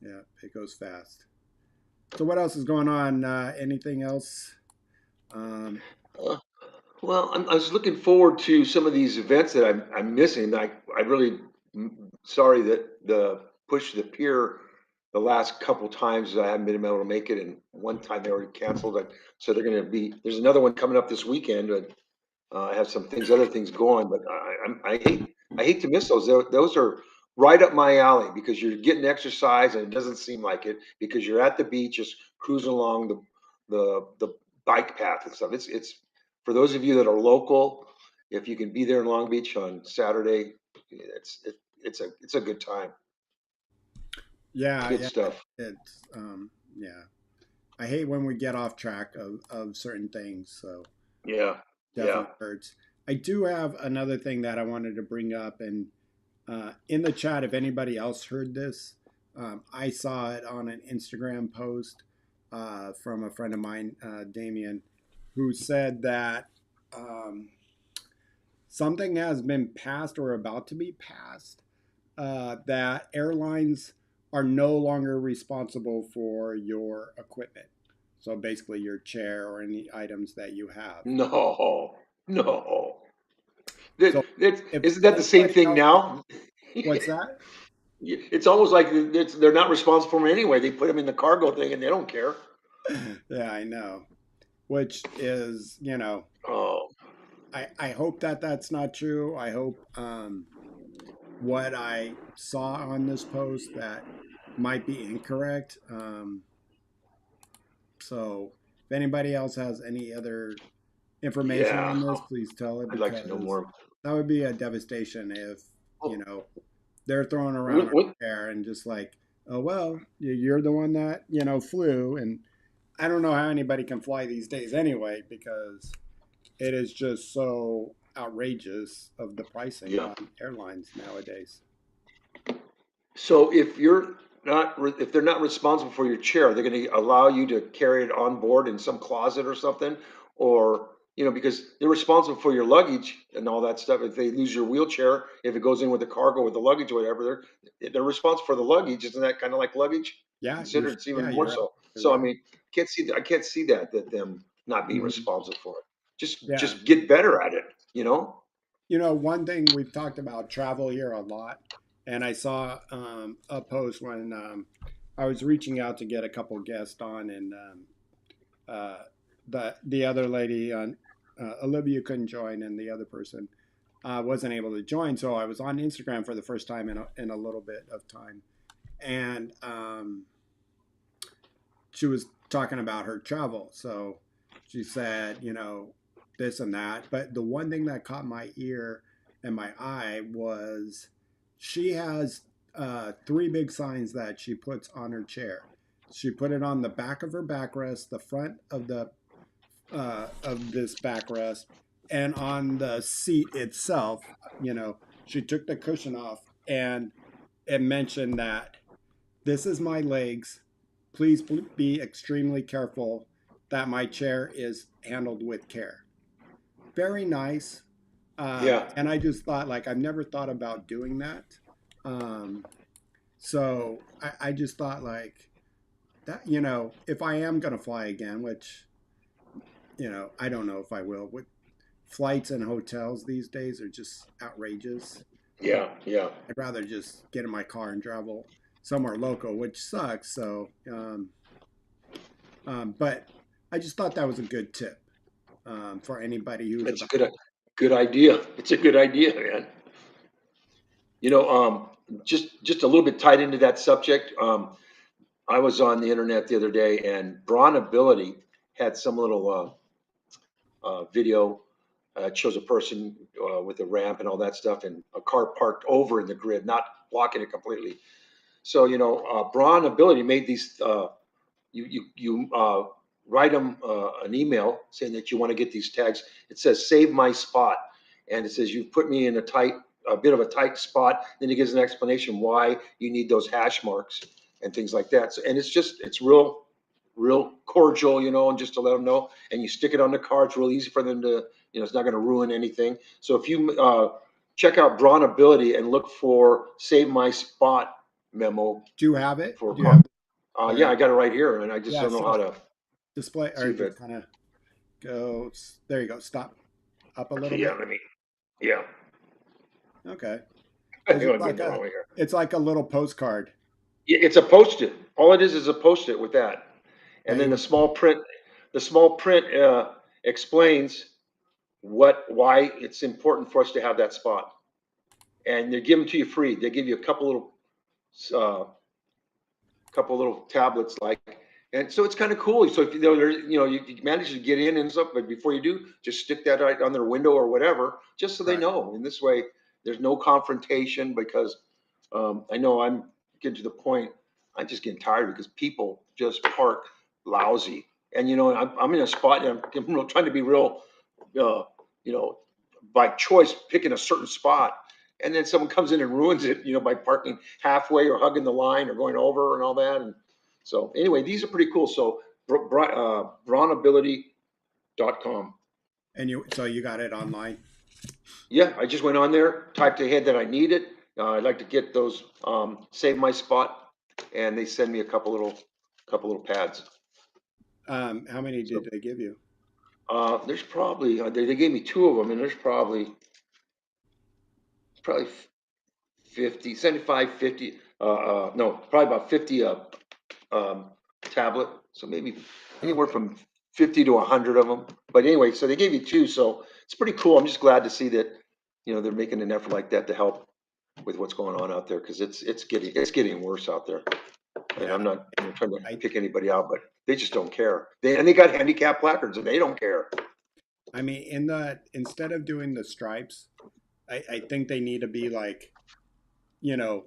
Yeah, it goes fast. So what else is going on? Anything else? Um, Uh, well, I was looking forward to some of these events that I'm missing. I really sorry that the push to the pier the last couple times I haven't been able to make it, and one time they already canceled. So they're going to be. There's another one coming up this weekend. I have some things, other things going, but I hate to miss those. Those are right up my alley because you're getting exercise and it doesn't seem like it because you're at the beach just cruising along the bike path and stuff. It's for those of you that are local. If you can be there in Long Beach on Saturday, it's a good time. yeah, Good yeah. stuff. It's yeah. I hate when we get off track of certain things. So Yeah, yeah. definitely hurts. I do have another thing that I wanted to bring up, and in the chat, if anybody else heard this, I saw it on an Instagram post from a friend of mine, Damien, who said that um, something has been passed or about to be passed that airlines are no longer responsible for your equipment. So basically, your chair or any items that you have. No, no. So if Isn't that the same anybody thing else, now? what's that? It's almost like they're not responsible for them anyway. They put them in the cargo thing and they don't care. Yeah, I know. Which is, Oh, I hope that that's not true. I hope what I saw on this post that might be incorrect. So if anybody else has any other information yeah. on this, please tell it I'd like to know because more. that would be a devastation if, you Oh, know, they're throwing around what, our what? hair and just like, oh, well, you're the one that, flew. And I don't know how anybody can fly these days anyway because it is just so outrageous of the pricing Yeah. on airlines nowadays. So if you're if they're not responsible for your chair, they're going to allow you to carry it on board in some closet or something, or because they're responsible for your luggage and all that stuff. If they lose your wheelchair, if it goes in with the cargo with the luggage or whatever, they're responsible for the luggage. Isn't that kind of like luggage? Yeah, Considered it's even more you're right. so. You're So I right. mean, I can't see that them not being Mhm. responsible for it. Just Yeah. just get better at it. One thing we've talked about travel here a lot, and I saw a post when I was reaching out to get a couple guests on, and uh, the other lady, Olivia, couldn't join, and the other person wasn't able to join. So I was on Instagram for the first time in a little bit of time, and she was talking about her travel. So she said, this and that. But the one thing that caught my ear and my eye was she has three big signs that she puts on her chair. She put it on the back of her backrest, the front of this backrest, and on the seat itself. She took the cushion off, and it mentioned that this is my legs. Please be extremely careful that my chair is handled with care. Very nice. Yeah, And I just thought, like, I've never thought about doing that. Um, so I just thought, like, that, if I am going to fly again, which, I don't know if I will, with flights and hotels these days are just outrageous. Uh, yeah, yeah. I'd rather just get in my car and travel somewhere local, which sucks. So, but I just thought that was a good tip for anybody who's It's a about. good idea. It's a good idea, man. You know, just a little bit tied into that subject. I was on the internet the other day, and Brawn Ability had some little video. It shows a person with a ramp and all that stuff, and a car parked over in the grid, not blocking it completely. So, Brawn Ability made these. You write them an email saying that you want to get these tags. It says "Save my spot," and it says you've put me in a bit of a tight spot. Then it gives an explanation why you need those hash marks and things like that. So, and it's real cordial, and just to let them know. And you stick it on the car. It's real easy for them to, it's not going to ruin anything. So if you check out Brawn Ability and look for "Save my spot" memo Do you have it? for Do you car. have? All Yeah, right. I got it right here, and I just Yeah. don't know So how to display see or if it. just kind of go. There you go. Stop up a little Okay, yeah, bit. yeah. Okay. I It's think just I'm doing like it wrong here. a little postcard Yeah, it's a post-it. All it is a post-it with that, and that then you. the small print explains why it's important for us to have that spot, and they give them to you free. They give you uh, couple little tablets like, and so it's kind of cool. So if you manage to get in and stuff, but before you do, just stick that right on their window or whatever, just so they Right. know. In this way, there's no confrontation because I know I'm getting to the point. I'm just getting tired because people just park lousy, and I'm in a spot and I'm trying to be real, uh, you know, by choice picking a certain spot, and then someone comes in and ruins it, by parking halfway or hugging the line or going over and all that. And so anyway, these are pretty cool. So brawnability.com. And you got it online. Yeah, I just went on there, typed ahead that I need it. I'd like to get those, save my spot, and they send me a couple little pads. How many So did they give you? there's probably they gave me two of them, and there's probably 50, 75, 50. No, probably about 50 um, tablet. So maybe Oh, anywhere from 50 to 100 of them. But anyway, so they gave you two. So it's pretty cool. I'm just glad to see that, they're making an effort like that to help with what's going on out there because it's getting worse out there. And yeah. I'm not trying to I pick anybody out, but they just don't care. They got handicap placards and they don't care. I mean, instead of doing the stripes, I think they need to be like, you know,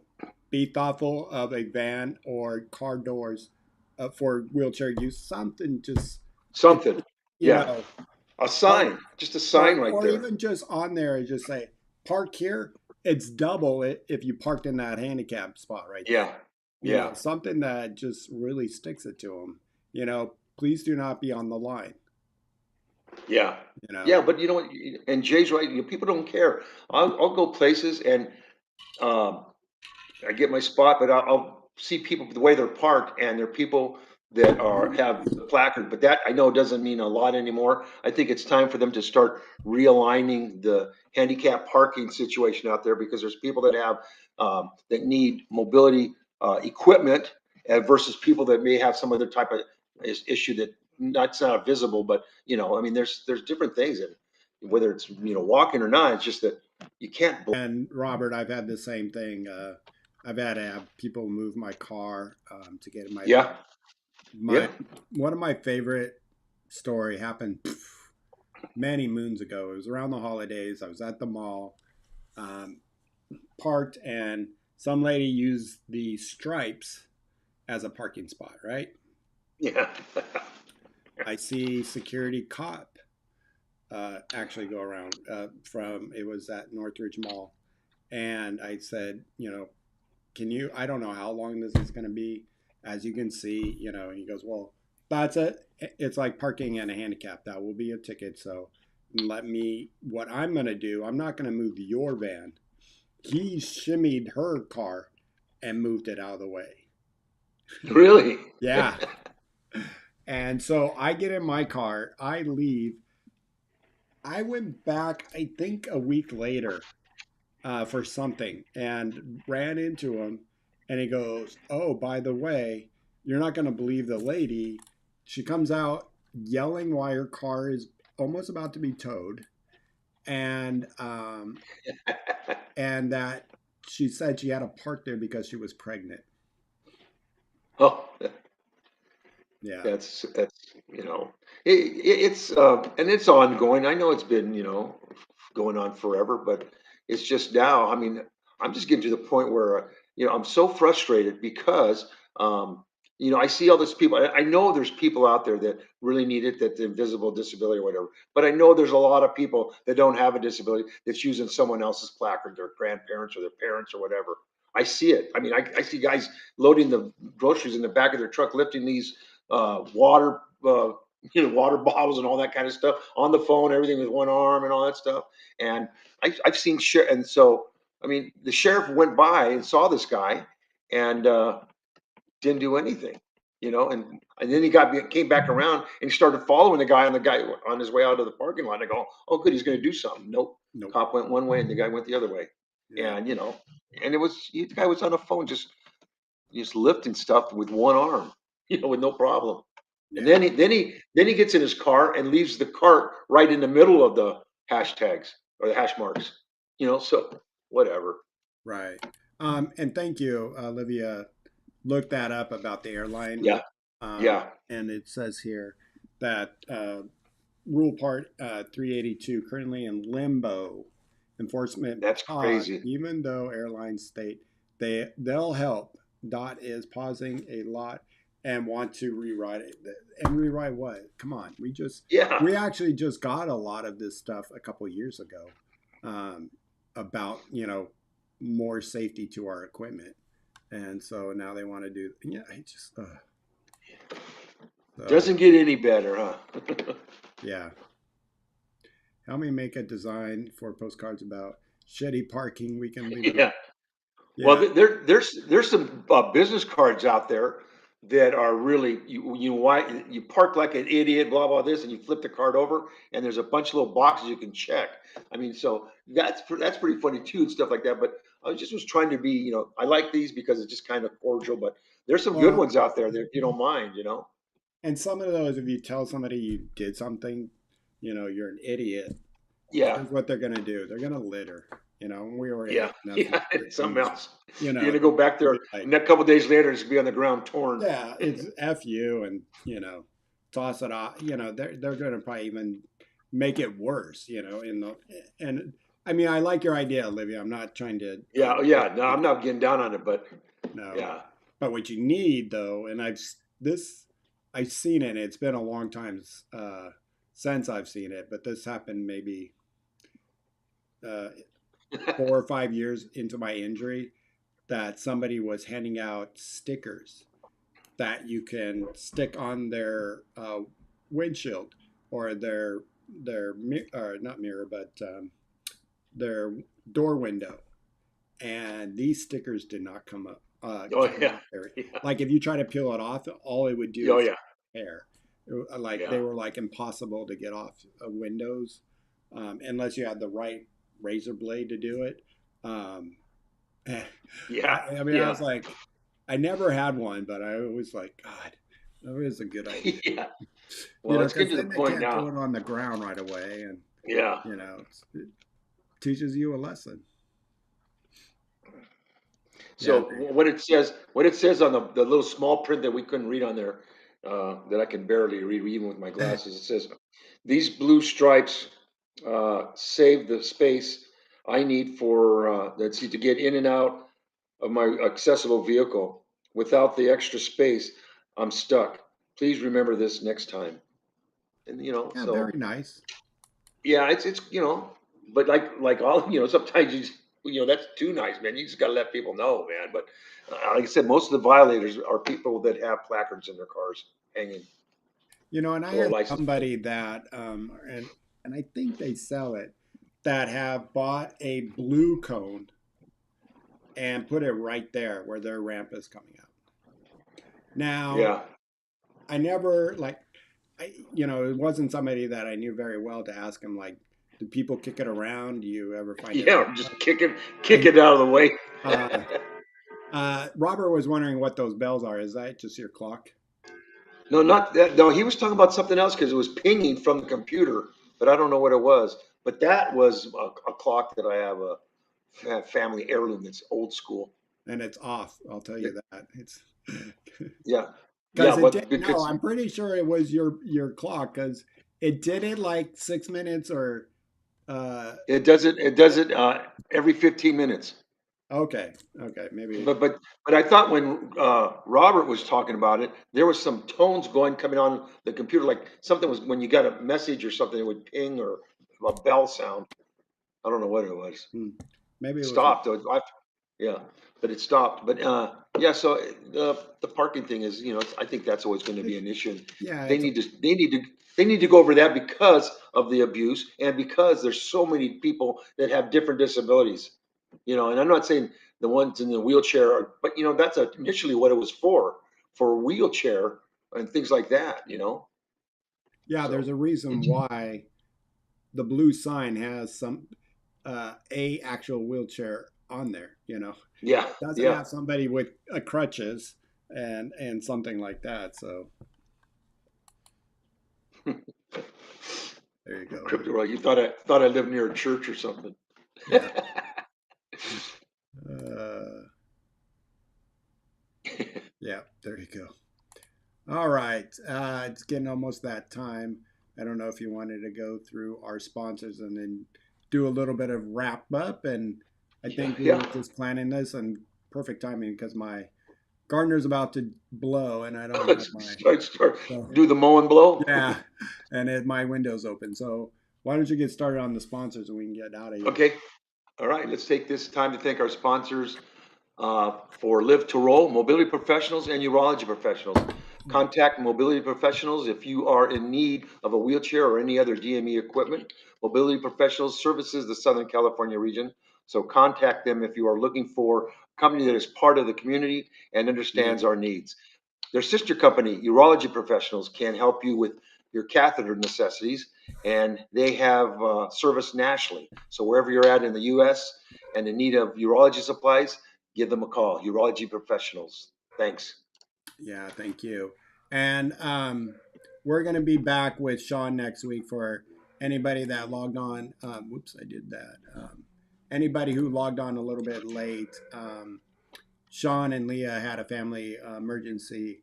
be thoughtful of a van or car doors for wheelchair use. Something just it, Something. you Yeah. know, A park sign, just a sign right or there. even just on there just say park here. It's double it if you parked in that handicap spot right there. Yeah. Yeah, something that just really sticks it to them. Please do not be on the line. yeah, You know, yeah. But you know what? And Jay's right. People don't care. I'll go places and um, I get my spot, but I'll see people the way they're parked, and they're people that are have the placard. But that I know doesn't mean a lot anymore. I think it's time for them to start realigning the handicap parking situation out there because there's people that have that need mobility equipment versus people that may have some other type of issue that that's not visible. But I mean, there's different things, and whether it's walking or not, it's just that you can't. and Robert, I've had the same thing. I've had to have people move my car to get in Yeah, my yeah, one of my favorite story happened many moons ago. It was around the holidays. I was at the mall, um, parked, and some lady used the stripes as a parking spot. Right. yeah. I see security cop actually go around from it was at Northridge Mall, and I said, can you? I don't know how long this is going to be. As you can see, he goes, well, that's it. It's like parking in a handicap. That will be a ticket. So what I'm going to do, I'm not going to move your van. He shimmied her car and moved it out of the way. Really? Yeah. And so I get in my car, I leave. I went back, I think a week later, for something and ran into him. And he goes, oh, by the way, you're not going to believe the lady. She comes out yelling why her car is almost about to be towed. And, and that she said she had to park there because she was pregnant. Oh, Yeah. that's it's and it's ongoing. I know it's been going on forever, but it's just now. I mean, I'm just getting to the point where I'm so frustrated because I see all these people. I know there's people out there that really need it, that the invisible disability or whatever. But I know there's a lot of people that don't have a disability that's using someone else's placard, their grandparents or their parents or whatever. I see it. I mean, I see guys loading the groceries in the back of their truck, lifting these water, water bottles and all that kind of stuff on the phone, everything with one arm and all that stuff. And I've seen and so I mean, the sheriff went by and saw this guy and didn't do anything, and then came back around and he started following the guy on his way out of the parking lot. I go, oh, good, he's going to do something. Nope, Nope. cop went one way and the guy went the other way, Yeah. and and the guy was on the phone just lifting stuff with one arm, with no problem. And Yeah. then he gets in his car and leaves the cart right in the middle of the hashtags or the hash marks. So whatever. Right. And thank you, Olivia. Looked that up about the airline. Yeah, yeah, And it says here that Rule Part 382 currently in limbo. Enforcement that's paused, crazy. even though airlines state they'll help. Dot is pausing a lot and want to rewrite it. And rewrite what? Come on, Yeah, we actually just got a lot of this stuff a couple years ago um, about more safety to our equipment, and so now they want to do. Yeah, I just so doesn't get any better, huh? yeah. Help me make a design for postcards about shitty parking. We can leave it. Yeah. Well, Yeah. there's some business cards out there that are really why you park like an idiot, blah blah this, and you flip the card over, and there's a bunch of little boxes you can check. I mean, so that's pretty funny too, and stuff like that. But I was trying to be, I like these because it's just kind of cordial. But there's some good Well, ones out there that you don't mind. and some of those, if you tell somebody you did something, you're an idiot. Yeah, Here's what they're gonna do. They're gonna litter. And we already have yeah, enough yeah. It's something issues. else. You're gonna They're go back gonna be there, like, and a couple days later, it's gonna be on the ground torn. yeah, it's f you, and toss it off. They're gonna probably even make it worse. And I mean, I like your idea, Olivia. I'm not trying to Yeah, oh, yeah. No, I'm not getting down on it, but no. yeah. But what you need though, and I've seen it. It's been a long time since I've seen it, but this happened maybe uh, 4 or 5 years into my injury. that somebody was handing out stickers that you can stick on their windshield or their or not mirror, but their door window. And these stickers did not Oh come yeah, out very. yeah, Like if you try to peel it off, all it would do oh is yeah, hair. Like they yeah, were like impossible to get off of windows, unless you had the right razor blade to do it. Um, yeah, I mean, I yeah, was like, I never had one, but I was like, God, that is a good idea. yeah. You Well, know, it's because getting to then the they point can't now. throw it on the ground right away, and Yeah, it teaches you a lesson. Yeah, so what it says on the little small print that we couldn't read on there, that I can barely read even with my glasses, it says, "These blue stripes save the space I need for let's see, to get in and out of my accessible vehicle. Without the extra space, I'm stuck. Please remember this next time." And yeah, very so nice. yeah, it's but like all sometimes that's too nice, man. You just gotta let people know, man. But like I said, most of the violators are people that have placards in their cars hanging And I or a have license plate. somebody that, and I think they sell it, that have bought a blue cone and put it right there where their ramp is coming out. Now, Yeah, I never like, it wasn't somebody that I knew very well to ask him like, do people kick it around? Do you ever find it yeah, just odd? kick it out of the way. Uh, Robert was wondering what those bells are. Is that just your clock? No, not that. No, he was talking about something else because it was pinging from the computer, but I don't know what it was. But that was a clock that I have a family heirloom that's old school. And it's off. I'll tell you that. It's Yeah, yeah, because it did. but No, because I'm pretty sure it was your clock because it did it like 6 minutes or. Uh, it does it every 15 minutes. okay, okay, maybe. But I thought when Robert was talking about it, there was some tones going coming on the computer, like something was when you got a message or something, it would ping or a bell sound. I don't know what it was. Hmm, maybe it was. Stopped. Yeah, but it stopped. But yeah, so the parking thing is, I think that's always going to be It, an issue. yeah, They it's need to they need to they need to go over that because of the abuse and because there's so many people that have different disabilities. And I'm not saying the ones in the wheelchair, but that's initially what it was for a wheelchair and things like that. yeah. There's So a reason why the blue sign has some a actual wheelchair on there. yeah, Doesn't yeah. have somebody with crutches and something like that. So there you go. Crypto, you thought I lived near a church or something. Yeah. Uh, yeah. There you go. All right. It's getting almost that time. I don't know if you wanted to go through our sponsors and then do a little bit of wrap up. And I Yeah, think we yeah. were just planning this and perfect timing because my gardener's about to blow and I don't have my. Start, So, do the mow and blow. yeah. And my window's open. So why don't you get started on the sponsors and we can get out of here? Okay. All right. Let's take this time to thank our sponsors for Live to Roll, mobility professionals and urology professionals. Contact mobility professionals if you are in need of a wheelchair or any other DME equipment. Mobility professionals services the Southern California region. So contact them if you are looking for a company that is part of the community and Yeah. understands our needs. Their sister company, Urology Professionals, can help you with your catheter necessities, and they have service nationally. So wherever you're at in the U.S. and in need of urology supplies, give them a call. Urology Professionals. Thanks. Yeah, thank you. And we're going to be back with Sean next week for anybody that logged on. Whoops, I did that. Anybody who logged on a little bit late. Sean and Leah had a family emergency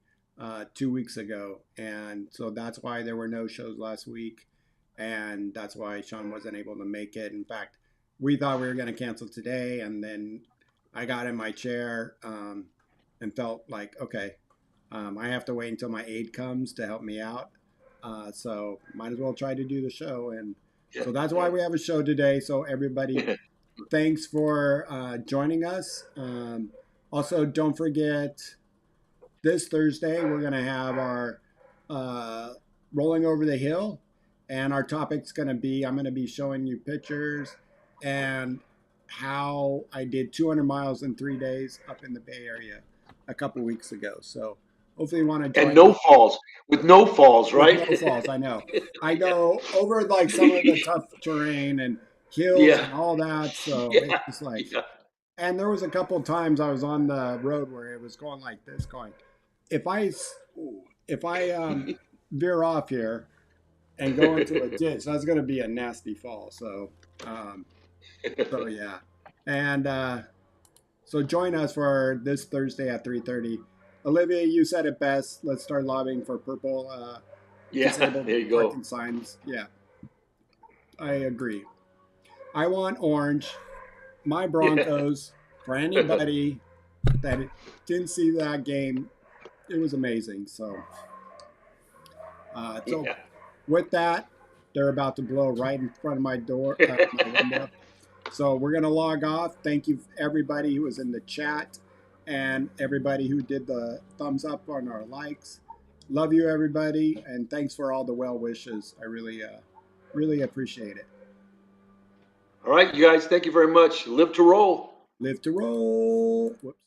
2 weeks ago. And so that's why there were no shows last week. And that's why Sean wasn't able to make it. In fact, we thought we were going to cancel today. And then I got in my chair and felt like, okay, I have to wait until my aide comes to help me out. So might as well try to do the show. And Yeah, so that's why yeah. we have a show today. So everybody, thanks for joining us. Also, don't forget this Thursday we're going to have our uh, rolling over the hill, and our topic's going to be I'm going to be showing you pictures and how I did 200 miles in 3 days up in the Bay Area a couple weeks ago. So hopefully you want to And join no us falls, with no falls, with right? no falls. I know. I go over like some of the tough terrain and hills Yeah, and all that. So it's yeah, just like, yeah. and there was a couple of times I was on the road where it was going like this, going, if I if I veer off here and go into a ditch, that's going to be a nasty fall. Um, so yeah, and so join us for this Thursday at 3:30. Olivia, you said it best. Let's start lobbying for purple Yeah, disabled there you go. parking signs. Yeah, I agree. I want orange. My Yeah. Broncos. For anybody that didn't see that game, it was amazing. So Yeah. with that, they're about to blow right in front of my door, my window. So we're gonna log off. Thank you everybody who was in the chat and everybody who did the thumbs up on our likes. Love you everybody, and thanks for all the well wishes. I really appreciate it. All right, you guys, thank you very much. Live to roll. Live to roll. Whoops.